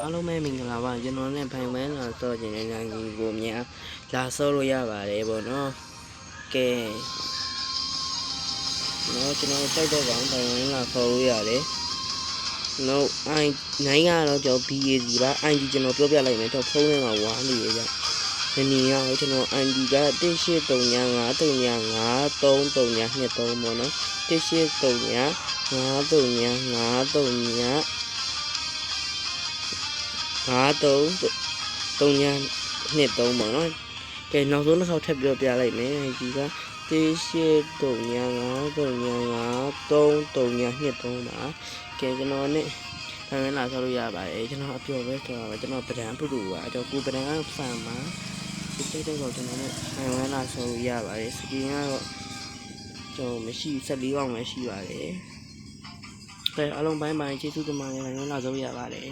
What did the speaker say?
အားလုံးပဲမင်္ဂလာပါကျွန်တော်နဲ့ဖိုင်ဝဲလာစော့ခြင်းနဲ့ညာကြီးကိုများလာစော့လို့ရပါတယ်ပေါ့နော်ကဲနော်ကျွန်တော်တိုက်တဲ့ကောင်ဖိုင်ဝဲလာစော့လို့ရတယ်နော်နိုင်ကတော့ကျွန်တော် BAC ပါ ID ကျွန်တော်ပြောပြလိုက်မယ်တော့ဖုန်းထဲမှာဝါနေရကြဒီနေ့ရောကျွန်တော် ID က183535323ပေါ့နော်183535353 5323ပေါ့နော်ကဲနောက်ဆုံးတစ်ခေါက်ထပ်ပြောပြလိုက်မယ်ဒီက1835353ပါကဲကျွန်တော်နဲ့ဖိုင်ဝဲလာဆောက်လို့ရပါတယ်ကျွန်တော်အပြော်ပဲဆိုတော့ကျွန်တော်ပဒံပုတူပါအတော့ကိုပဒံကဖန်ပါဒီတိုက်တဲ့ကောင်ကျွန်တော်နဲ့ဖိုင်ဝဲလာဆောက်လို့ရပါတယ်စကင်ကတော့ကျွန်တော်မရှိ14កောင်ပဲရှိပါတယ်ကဲအားလုံးဘိုင်းကျေးဇူးတင်ပါတယ်ဖိုင်ဝဲလာဆောက်ရပါတယ်